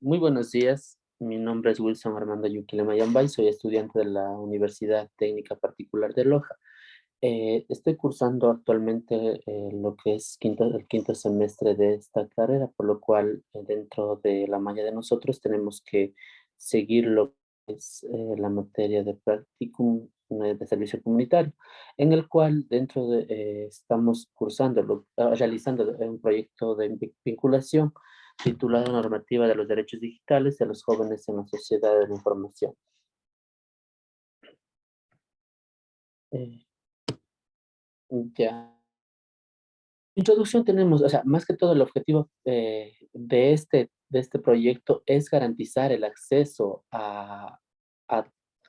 Muy buenos días, mi nombre es Wilson Armando Yukile Mayambay, soy estudiante de la Universidad Técnica Particular de Loja. Estoy cursando actualmente lo que es el quinto semestre de esta carrera, por lo cual dentro de la malla de nosotros tenemos que seguir lo que es la materia de practicum de servicio comunitario, en el cual estamos realizando un proyecto de vinculación titulado Normativa de los Derechos Digitales de los Jóvenes en la Sociedad de la Información. Eh, ya. Introducción tenemos, o sea, más que todo el objetivo de este proyecto es garantizar el acceso a, a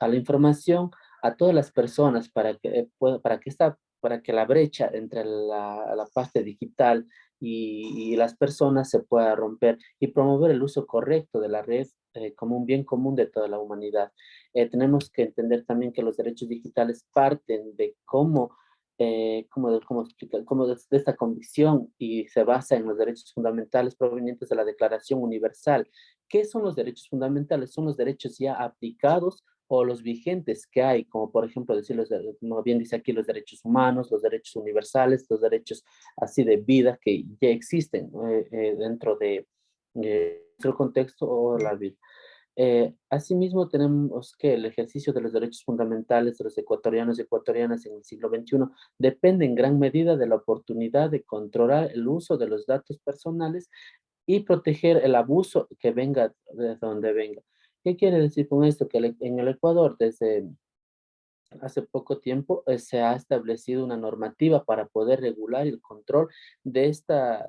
la información a todas las personas para que la brecha entre la parte digital y las personas se pueda romper y promover el uso correcto de la red como un bien común de toda la humanidad. Tenemos que entender también que los derechos digitales parten de cómo explicar, cómo de esta convicción y se basa en los derechos fundamentales provenientes de la Declaración Universal. ¿Qué son los derechos fundamentales? Son los derechos ya aplicados o los vigentes que hay, como por ejemplo decir, como bien dice aquí, los derechos humanos, los derechos universales, los derechos así de vida que ya existen dentro de nuestro contexto o la vida. Asimismo, tenemos que el ejercicio de los derechos fundamentales de los ecuatorianos y ecuatorianas en el siglo XXI depende en gran medida de la oportunidad de controlar el uso de los datos personales y proteger el abuso que venga de donde venga. ¿Qué quiere decir con esto? Que en el Ecuador, desde hace poco tiempo, se ha establecido una normativa para poder regular el control de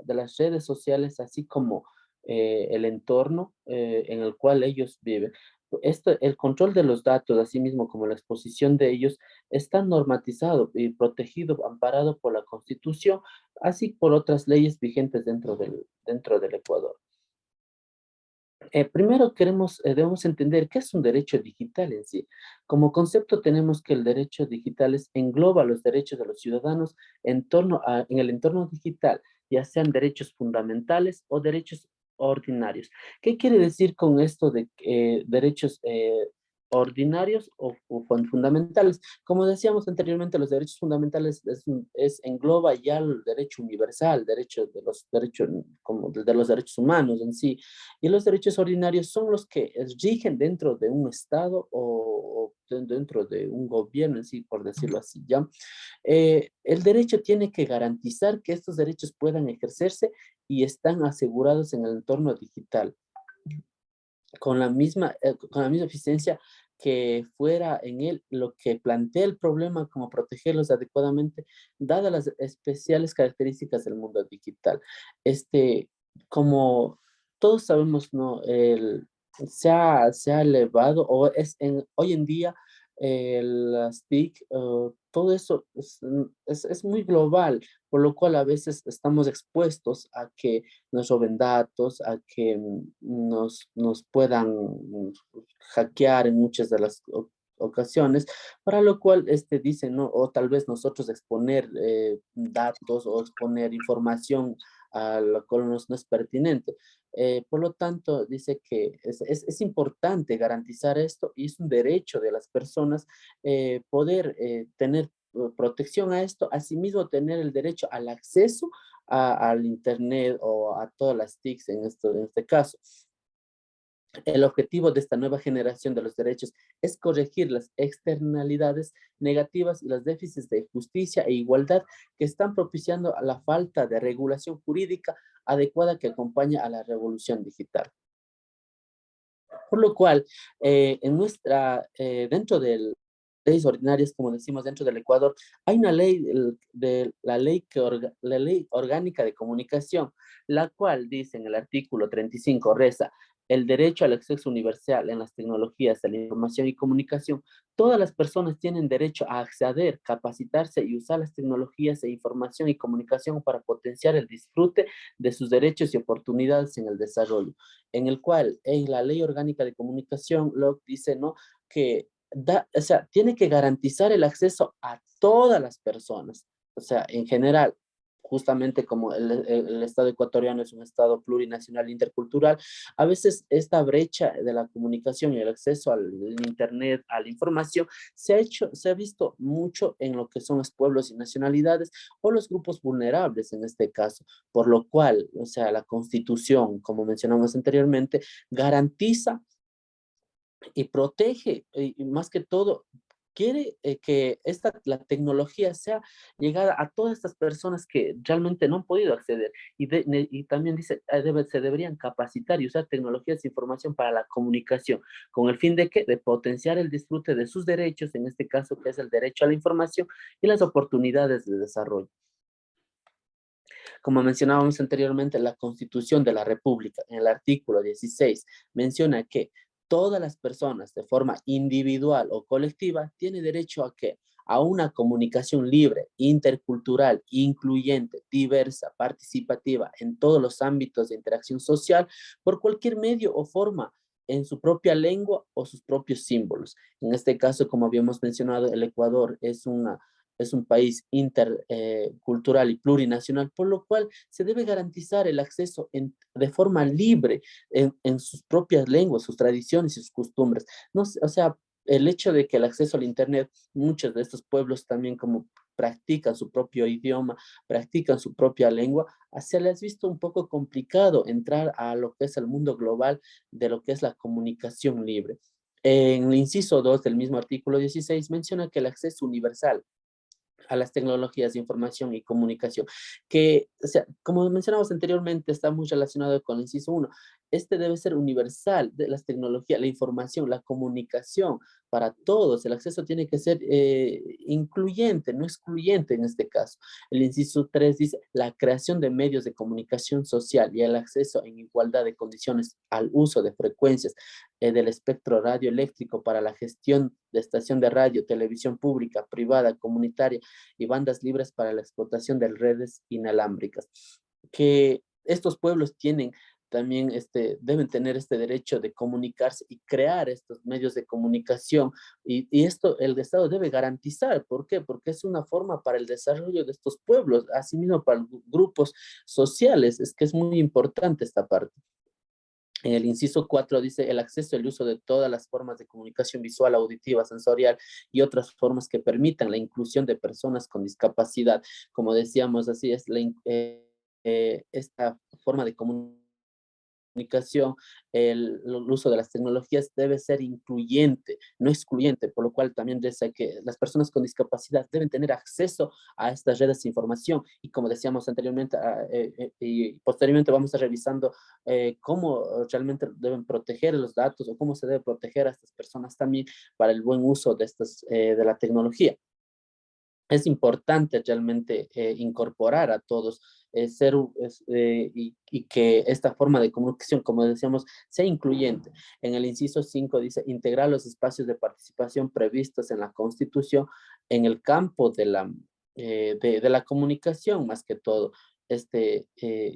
las redes sociales, así como el entorno en el cual ellos viven. El control de los datos, así mismo como la exposición de ellos, está normatizado y protegido, amparado por la Constitución, así por otras leyes vigentes dentro del Ecuador. Primero debemos entender qué es un derecho digital en sí. Como concepto tenemos que el derecho digital engloba los derechos de los ciudadanos en el entorno digital, ya sean derechos fundamentales o derechos ordinarios. ¿Qué quiere decir con esto de derechos ordinarios o fundamentales? Como decíamos anteriormente, los derechos fundamentales engloba ya el derecho universal, derecho de los derechos como de los derechos humanos en sí, y los derechos ordinarios son los que rigen dentro de un Estado o dentro de un gobierno en sí, por decirlo así, ¿ya? El derecho tiene que garantizar que estos derechos puedan ejercerse y están asegurados en el entorno digital con la misma eficiencia que fuera en él lo que plantea el problema, como protegerlos adecuadamente, dadas las especiales características del mundo digital. Como todos sabemos, ¿no? Se ha elevado, hoy en día, las TIC, todo eso es muy global, por lo cual a veces estamos expuestos a que nos roben datos, a que nos puedan hackear en muchas de las ocasiones, para lo cual dicen, ¿no? O tal vez nosotros exponer datos o exponer información a la cual no es pertinente. Por lo tanto, dice que es importante garantizar esto y es un derecho de las personas poder tener protección a esto, asimismo tener el derecho al acceso al Internet o a todas las TICs en este caso. El objetivo de esta nueva generación de los derechos es corregir las externalidades negativas y los déficits de justicia e igualdad que están propiciando a la falta de regulación jurídica adecuada que acompaña a la revolución digital. Por lo cual, dentro de leyes ordinarias, como decimos, dentro del Ecuador, hay una ley, la ley orgánica de comunicación, la cual dice en el artículo 35, reza, el derecho al acceso universal en las tecnologías de la información y comunicación. Todas las personas tienen derecho a acceder, capacitarse y usar las tecnologías de información y comunicación para potenciar el disfrute de sus derechos y oportunidades en el desarrollo, en el cual en la Ley Orgánica de Comunicación lo dice, ¿no? Que o sea, tiene que garantizar el acceso a todas las personas, o sea, en general, justamente como el Estado ecuatoriano es un Estado plurinacional intercultural, a veces esta brecha de la comunicación y el acceso al Internet, a la información, se ha visto mucho en lo que son los pueblos y nacionalidades o los grupos vulnerables en este caso, por lo cual, o sea, la Constitución, como mencionamos anteriormente, garantiza y protege, y más que todo, quiere que la tecnología sea llegada a todas estas personas que realmente no han podido acceder. Y también dice, se deberían capacitar y usar tecnologías de información para la comunicación, con el fin de que de potenciar el disfrute de sus derechos, en este caso que es el derecho a la información y las oportunidades de desarrollo. Como mencionábamos anteriormente, la Constitución de la República, en el artículo 16, menciona que todas las personas, de forma individual o colectiva, tienen derecho a que a una comunicación libre, intercultural, incluyente, diversa, participativa en todos los ámbitos de interacción social por cualquier medio o forma en su propia lengua o sus propios símbolos. En este caso, como habíamos mencionado, el Ecuador es un país intercultural y plurinacional, por lo cual se debe garantizar el acceso de forma libre en sus propias lenguas, sus tradiciones y sus costumbres. No, o sea, el hecho de que el acceso al Internet, muchos de estos pueblos también como practican su propio idioma, practican su propia lengua, se les ha visto un poco complicado entrar a lo que es el mundo global de lo que es la comunicación libre. En el inciso 2 del mismo artículo 16 menciona que el acceso universal a las tecnologías de información y comunicación, que, o sea, como mencionamos anteriormente, está muy relacionado con el inciso uno. Este debe ser universal de las tecnologías, la información, la comunicación para todos. El acceso tiene que ser incluyente, no excluyente en este caso. El inciso 3 dice la creación de medios de comunicación social y el acceso en igualdad de condiciones al uso de frecuencias del espectro radioeléctrico para la gestión de estación de radio, televisión pública, privada, comunitaria y bandas libres para la explotación de redes inalámbricas. Que estos pueblos tienen también deben tener este derecho de comunicarse y crear estos medios de comunicación y esto el Estado debe garantizar. ¿Por qué? Porque es una forma para el desarrollo de estos pueblos, asimismo para grupos sociales. Es que es muy importante esta parte. En el inciso 4 dice el acceso y el uso de todas las formas de comunicación visual, auditiva, sensorial y otras formas que permitan la inclusión de personas con discapacidad. Como decíamos, así es esta forma de comunicación, el uso de las tecnologías debe ser incluyente, no excluyente, por lo cual también dice que las personas con discapacidad deben tener acceso a estas redes de información y como decíamos anteriormente y posteriormente vamos a revisando cómo realmente deben proteger los datos o cómo se debe proteger a estas personas también para el buen uso de la tecnología. Es importante realmente incorporar a todos, y que esta forma de comunicación, como decíamos, sea incluyente. En el inciso 5 dice, integrar los espacios de participación previstos en la Constitución en el campo de la comunicación, más que todo,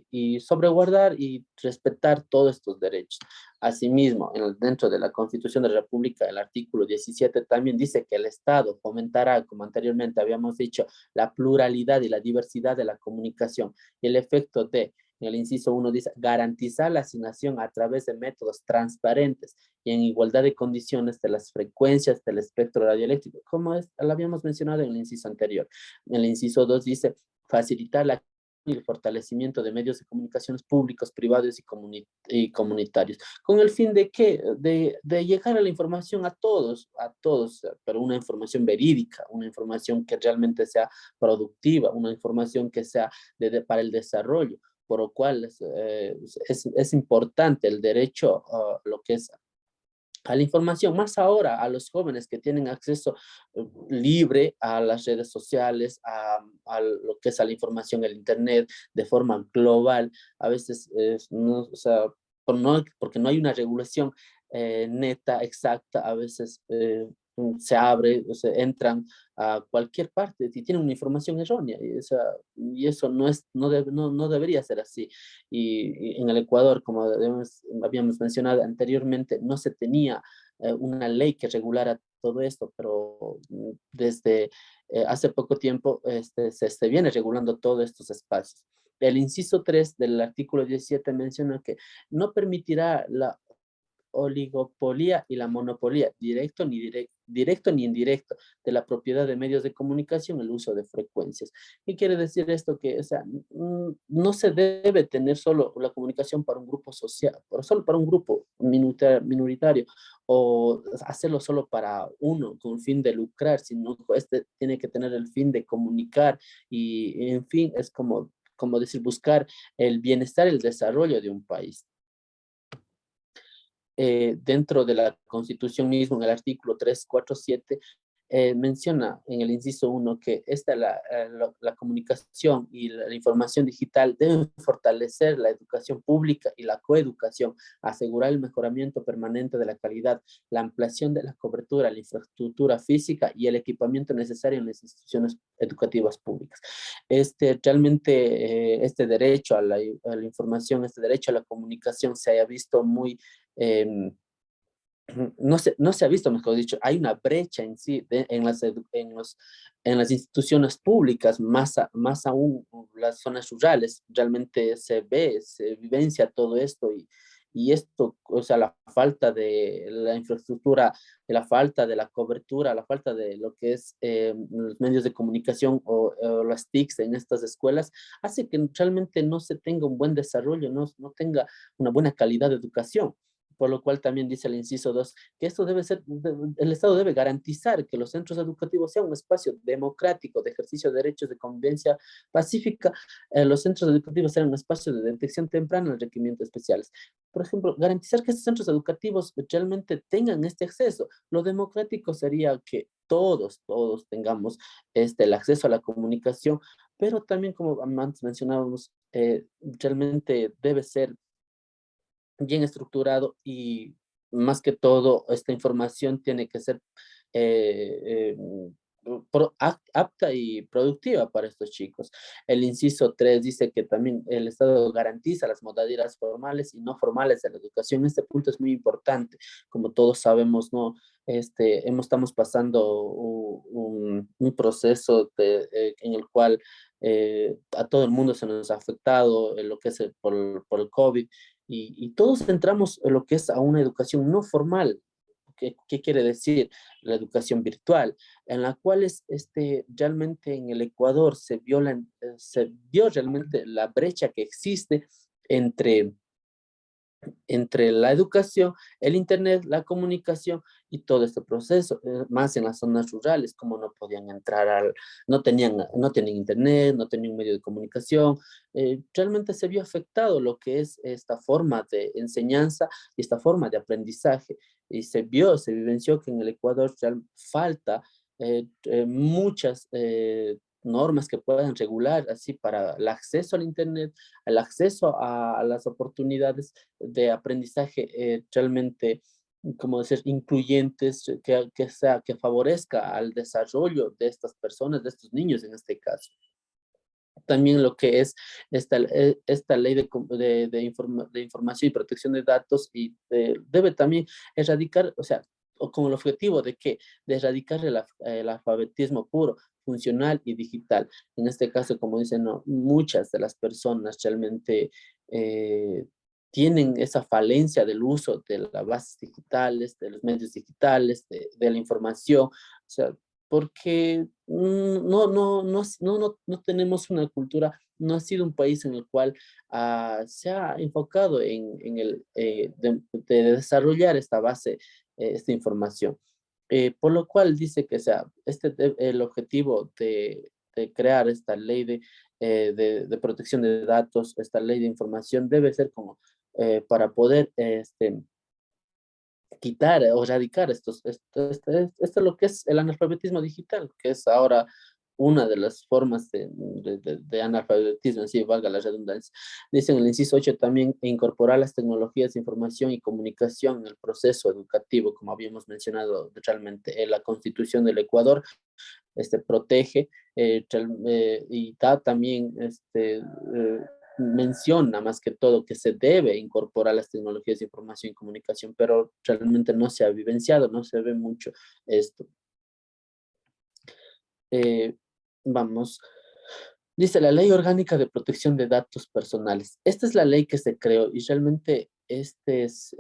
y sobreguardar y respetar todos estos derechos. Asimismo, dentro de la Constitución de la República, el artículo 17 también dice que el Estado fomentará, como anteriormente habíamos dicho, la pluralidad y la diversidad de la comunicación. Y el efecto en el inciso 1 dice, garantizar la asignación a través de métodos transparentes y en igualdad de condiciones de las frecuencias del espectro radioeléctrico, como lo habíamos mencionado en el inciso anterior. En el inciso 2 dice, facilitar la y el fortalecimiento de medios de comunicaciones públicos, privados y comunitarios, con el fin de qué, de llegar a la información a todos, pero una información verídica, una información que realmente sea productiva, una información que sea para el desarrollo, por lo cual es importante el derecho a lo que es a la información, más ahora a los jóvenes que tienen acceso libre a las redes sociales, a lo que es a la información, el Internet, de forma global. A veces, no, o sea, porque no hay una regulación neta, exacta, a veces se abre, o se entran a cualquier parte y tienen una información errónea. Y, o sea, y eso no debería ser así. Y en el Ecuador, como habíamos mencionado anteriormente, no se tenía una ley que regulara todo esto, pero desde hace poco tiempo se viene regulando todos estos espacios. El inciso 3 del artículo 17 menciona que no permitirá la oligopolio y la monopolio, directo ni indirecto, de la propiedad de medios de comunicación, el uso de frecuencias. ¿Qué quiere decir esto? Que, o sea, no se debe tener solo la comunicación para un grupo social, solo para un grupo minoritario, o hacerlo solo para uno, con el fin de lucrar, sino este tiene que tener el fin de comunicar y, en fin, es como decir, buscar el bienestar y el desarrollo de un país. Dentro de la Constitución mismo, en el artículo 347, menciona en el inciso 1 que la comunicación y la información digital deben fortalecer la educación pública y la coeducación, asegurar el mejoramiento permanente de la calidad, la ampliación de la cobertura, la infraestructura física y el equipamiento necesario en las instituciones educativas públicas. Realmente este derecho a la información, este derecho a la comunicación se haya visto muy eh, no se ha visto, mejor dicho, hay una brecha en sí en las instituciones públicas, más aún las zonas rurales, realmente se ve, se vivencia todo esto y esto, o sea, la falta de la infraestructura, la falta de la cobertura, la falta de lo que es los medios de comunicación o las TICs en estas escuelas, hace que realmente no se tenga un buen desarrollo, no tenga una buena calidad de educación, por lo cual también dice el inciso 2 que esto debe ser, el Estado debe garantizar que los centros educativos sean un espacio democrático de ejercicio de derechos de convivencia pacífica, los centros educativos sean un espacio de detección temprana de requerimientos especiales. Por ejemplo, garantizar que estos centros educativos realmente tengan este acceso. Lo democrático sería que todos tengamos el acceso a la comunicación, pero también, como antes mencionábamos, realmente debe ser bien estructurado y más que todo esta información tiene que ser eh, eh, apta y productiva para estos chicos. El inciso 3 dice que también el Estado garantiza las modalidades formales y no formales de la educación. Este punto es muy importante. Como todos sabemos, ¿no? Estamos pasando un proceso en el cual a todo el mundo se nos ha afectado lo que es por el COVID y todos entramos en lo que es a una educación no formal. ¿Qué quiere decir? La educación virtual, en la cual realmente en el Ecuador se vio realmente la brecha que existe entre la educación, el internet, la comunicación y todo este proceso, más en las zonas rurales, como no podían no tenían internet, no tenían un medio de comunicación, realmente se vio afectado lo que es esta forma de enseñanza y esta forma de aprendizaje, y se vivenció que en el Ecuador falta muchas normas que puedan regular así para el acceso al internet, el acceso a las oportunidades de aprendizaje realmente, como decir, incluyentes, que favorezca al desarrollo de estas personas, de estos niños en este caso. También lo que es esta ley de información y protección de datos y debe también erradicar, o sea, con el objetivo de que de erradicar el alfabetismo puro, funcional y digital. En este caso, como dicen, no, muchas de las personas realmente eh, tienen esa falencia del uso de las bases digitales, de los medios digitales, de la información. O sea, porque no tenemos una cultura, no ha sido un país en el cual se ha enfocado de desarrollar esta base, esta información. Por lo cual dice que sea, el objetivo de crear esta ley de protección de datos, esta ley de información debe ser como para poder quitar o erradicar esto es lo que es el analfabetismo digital, que es ahora una de las formas de analfabetismo, en sí, valga la redundancia. Dice en el inciso 8 también incorporar las tecnologías de información y comunicación en el proceso educativo, como habíamos mencionado realmente. La Constitución del Ecuador protege y da también menciona más que todo que se debe incorporar las tecnologías de información y comunicación, pero realmente no se ha vivenciado, no se ve mucho esto. Eh, vamos. Dice la Ley Orgánica de Protección de Datos Personales. Esta es la ley que se creó y realmente este es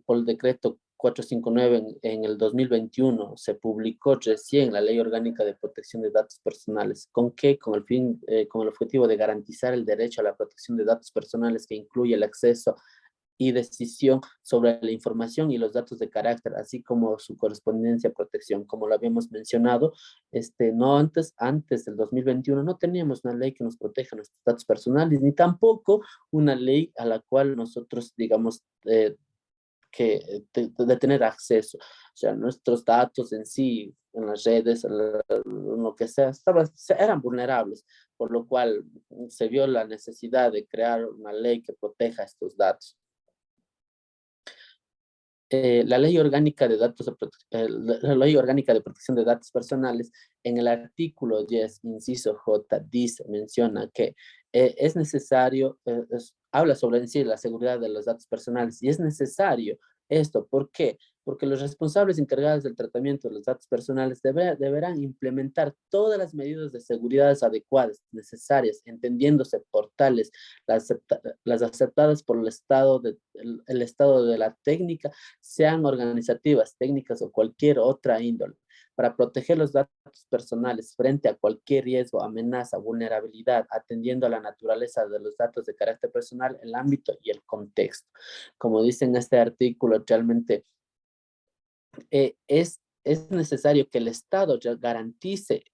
por el decreto 459 en el 2021 se publicó recién la Ley Orgánica de Protección de Datos Personales. ¿Con qué? Con el fin, con el objetivo de garantizar el derecho a la protección de datos personales que incluye el acceso y decisión sobre la información y los datos de carácter, así como su correspondencia a protección. Como lo habíamos mencionado, no antes del 2021 no teníamos una ley que nos proteja nuestros datos personales, ni tampoco una ley a la cual nosotros, digamos, de tener acceso. O sea, nuestros datos en sí, en las redes, en lo que sea, eran vulnerables, por lo cual se vio la necesidad de crear una ley que proteja estos datos. La Ley Orgánica de Datos la Ley Orgánica de Protección de Datos Personales, en el artículo 10, inciso J, dice, menciona que es necesario, habla sobre en sí la seguridad de los datos personales y es necesario esto. ¿Por qué? Porque los responsables encargados del tratamiento de los datos personales deberán implementar todas las medidas de seguridad adecuadas, necesarias, entendiéndose por tales las aceptadas por el estado de la técnica, sean organizativas, técnicas o cualquier otra índole, para proteger los datos personales frente a cualquier riesgo, amenaza, vulnerabilidad, atendiendo a la naturaleza de los datos de carácter personal, el ámbito y el contexto. Como dice en este artículo, realmente es necesario que el Estado ya garantice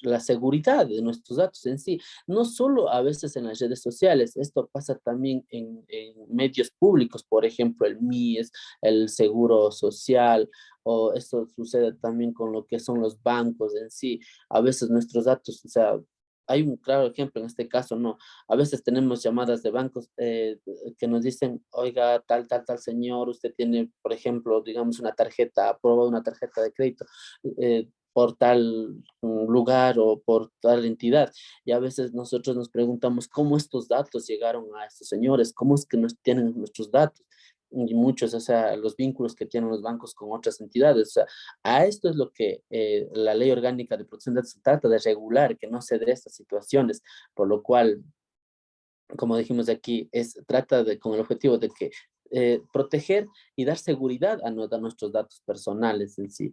la seguridad de nuestros datos en sí, no solo a veces en las redes sociales, esto pasa también en medios públicos, por ejemplo, el MIES, el Seguro Social, o esto sucede también con lo que son los bancos en sí. A veces nuestros datos, o sea, hay un claro ejemplo en este caso, ¿no? A veces tenemos llamadas de bancos que nos dicen, oiga, tal señor, usted tiene, por ejemplo, digamos, una tarjeta, aprobado una tarjeta de crédito. Por tal lugar o por tal entidad. Y a veces nosotros nos preguntamos cómo estos datos llegaron a estos señores, cómo es que nos tienen nuestros datos. Y muchos, o sea, los vínculos que tienen los bancos con otras entidades. O sea, a esto es lo que la Ley Orgánica de Protección de Datos trata de regular, que no se dé estas situaciones, por lo cual, como dijimos aquí, trata de, con el objetivo de que proteger y dar seguridad a nuestros datos personales en sí.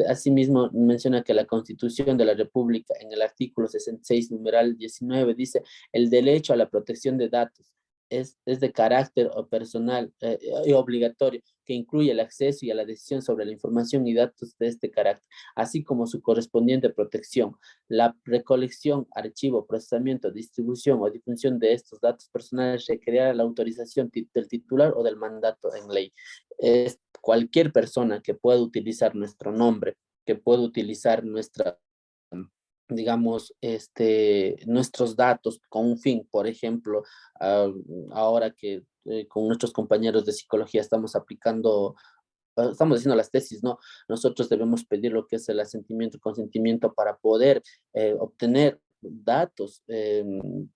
Asimismo, menciona que la Constitución de la República, en el artículo 66, numeral 19, dice, el derecho a la protección de datos es de carácter o personal y obligatorio, que incluye el acceso y a la decisión sobre la información y datos de este carácter, así como su correspondiente protección. La recolección, archivo, procesamiento, distribución o difusión de estos datos personales requerirá la autorización del titular o del mandato en ley. Es cualquier persona que pueda utilizar nuestro nombre, que pueda utilizar nuestra, digamos, nuestros datos con un fin. Por ejemplo, ahora que con nuestros compañeros de psicología estamos haciendo las tesis, ¿no? Nosotros debemos pedir lo que es el asentimiento y consentimiento para poder obtener datos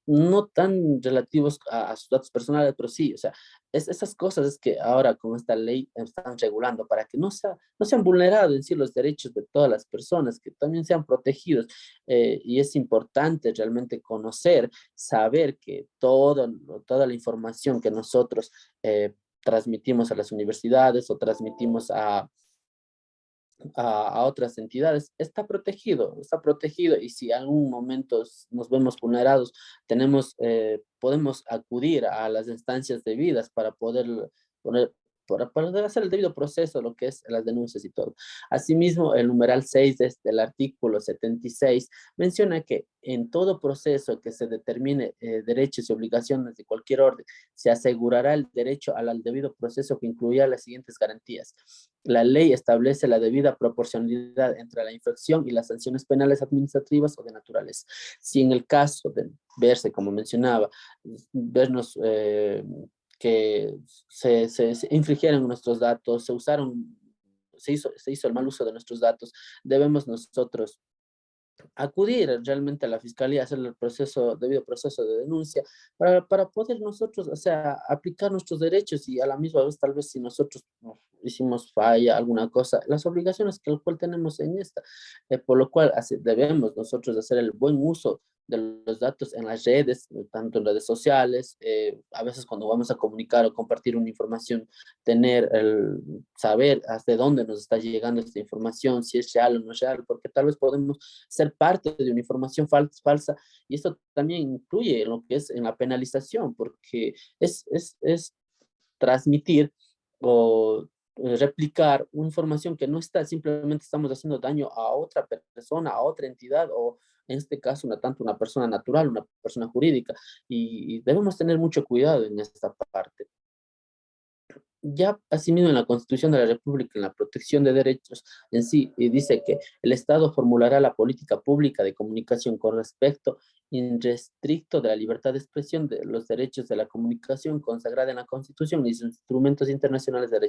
no tan relativos a sus datos personales, pero sí, o sea, esas cosas es que ahora con esta ley están regulando para que no sean vulnerados en sí los derechos de todas las personas, que también sean protegidos. Y es importante realmente conocer, saber que toda la información que nosotros transmitimos a las universidades o transmitimos a otras entidades, está protegido y si en algún momento nos vemos vulnerados, podemos acudir a las instancias debidas para poner, para poder hacer el debido proceso, lo que es las denuncias y todo. Asimismo, el numeral 6 del artículo 76 menciona que en todo proceso que se determine derechos y obligaciones de cualquier orden, se asegurará el derecho al debido proceso que incluya las siguientes garantías. La ley establece la debida proporcionalidad entre la infracción y las sanciones penales administrativas o de naturaleza. Si en el caso de verse, como mencionaba, vernos que se infringieron nuestros datos, se hizo el mal uso de nuestros datos, debemos nosotros acudir realmente a la fiscalía, hacer el proceso, debido proceso de denuncia, para poder nosotros, o sea, aplicar nuestros derechos y a la misma vez, tal vez si nosotros hicimos falla, alguna cosa, las obligaciones que el cual tenemos en esta, por lo cual debemos nosotros hacer el buen uso de los datos en las redes, tanto en redes sociales, a veces cuando vamos a comunicar o compartir una información, tener el saber hasta dónde nos está llegando esta información, si es real o no es real, porque tal vez podemos ser parte de una información falsa, y esto también incluye lo que es en la penalización, porque es transmitir o replicar una información que no está, simplemente estamos haciendo daño a otra persona, a otra entidad, o en este caso, tanto una persona natural, una persona jurídica, y debemos tener mucho cuidado en esta parte. Ya asimismo en la Constitución de la República, en la protección de derechos en sí, y dice que el Estado formulará la política pública de comunicación con respecto irrestricto de la libertad de expresión de los derechos de la comunicación consagrada en la Constitución y sus instrumentos internacionales de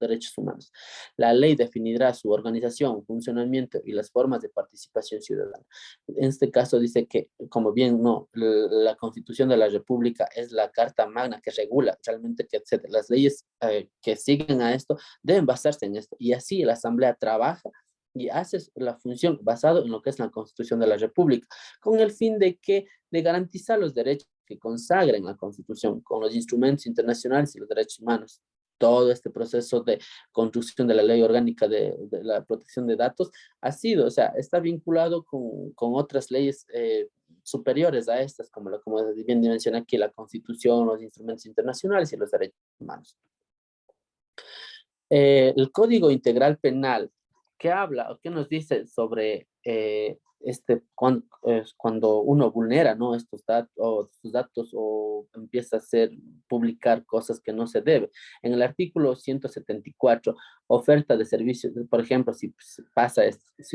derechos humanos. La ley definirá su organización, funcionamiento y las formas de participación ciudadana. En este caso dice que, como bien no, la Constitución de la República es la carta magna que regula realmente que las leyes que siguen a esto deben basarse en esto. Y así la Asamblea trabaja y hace la función basado en lo que es la Constitución de la República, con el fin de garantizar los derechos que consagren la Constitución, con los instrumentos internacionales y los derechos humanos. Todo este proceso de construcción de la ley orgánica de la protección de datos ha sido, o sea, está vinculado con otras leyes superiores a estas, como bien menciona aquí, la Constitución, los instrumentos internacionales y los derechos humanos. El Código Integral Penal, ¿qué habla o qué nos dice sobre cuando uno vulnera, ¿no? Estos datos o empieza a publicar cosas que no se debe? En el artículo 174, oferta de servicios, por ejemplo, si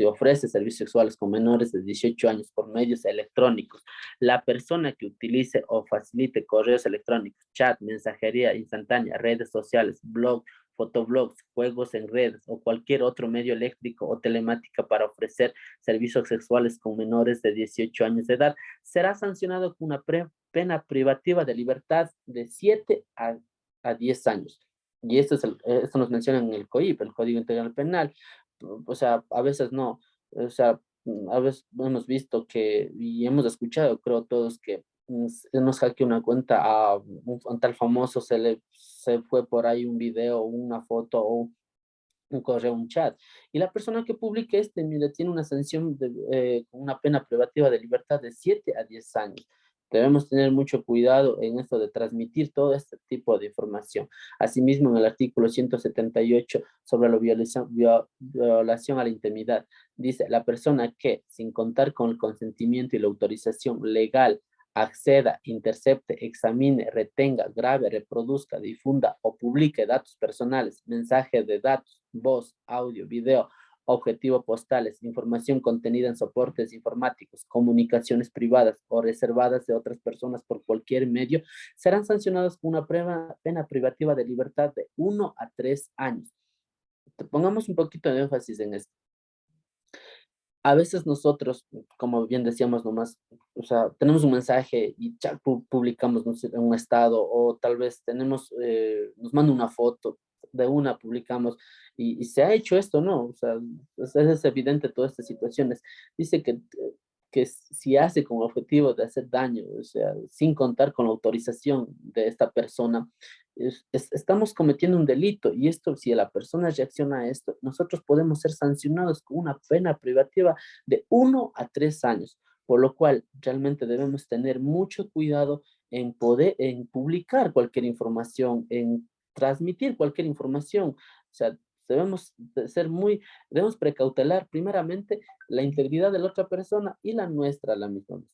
ofrece servicios sexuales con menores de 18 años por medios electrónicos, la persona que utilice o facilite correos electrónicos, chat, mensajería instantánea, redes sociales, blog, fotoblogs, juegos en redes o cualquier otro medio eléctrico o telemática para ofrecer servicios sexuales con menores de 18 años de edad, será sancionado con una pena privativa de libertad de 7 a 10 años. Y esto nos menciona en el COIP, el Código Integral Penal. O sea, a veces no. O sea, a veces hemos visto y hemos escuchado, creo todos, que nos hackeó una cuenta a un tal famoso, se fue por ahí un video, una foto o un correo, un chat. Y la persona que publique mira, tiene una sanción con una pena privativa de libertad de 7 a 10 años. Debemos tener mucho cuidado en esto de transmitir todo este tipo de información. Asimismo, en el artículo 178 sobre la violación a la intimidad, dice, la persona que, sin contar con el consentimiento y la autorización legal, acceda, intercepte, examine, retenga, grabe, reproduzca, difunda o publique datos personales, mensajes de datos, voz, audio, video, objetivo postales, información contenida en soportes informáticos, comunicaciones privadas o reservadas de otras personas por cualquier medio, serán sancionados con una pena privativa de libertad de 1 a 3 años. Pongamos un poquito de énfasis en esto. A veces nosotros, como bien decíamos nomás, o sea, tenemos un mensaje y ya publicamos, no sé, en un estado, o tal vez nos manda una foto, de una publicamos, y se ha hecho esto, ¿no? O sea, es evidente todas estas situaciones. Dice que si hace con objetivo de hacer daño, o sea, sin contar con la autorización de esta persona, estamos cometiendo un delito, y esto, si la persona reacciona a esto, nosotros podemos ser sancionados con una pena privativa de 1 a 3 años, por lo cual realmente debemos tener mucho cuidado en publicar cualquier información, en transmitir cualquier información. O sea, debemos precautelar primeramente la integridad de la otra persona y la nuestra a la misma vez.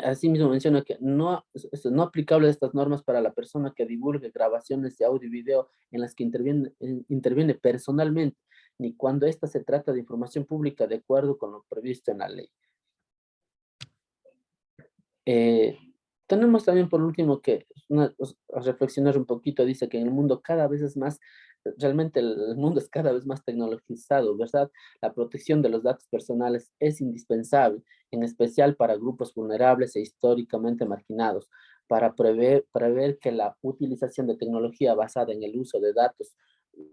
Asimismo menciona que es no aplicable estas normas para la persona que divulgue grabaciones de audio y video en las que interviene personalmente, ni cuando ésta se trata de información pública de acuerdo con lo previsto en la ley. Eh, Tenemos también por último que a reflexionar un poquito, dice que en el mundo cada vez es más realmente el mundo es cada vez más tecnologizado, ¿verdad? La protección de los datos personales es indispensable, en especial para grupos vulnerables e históricamente marginados, para prever que la utilización de tecnología basada en el uso de datos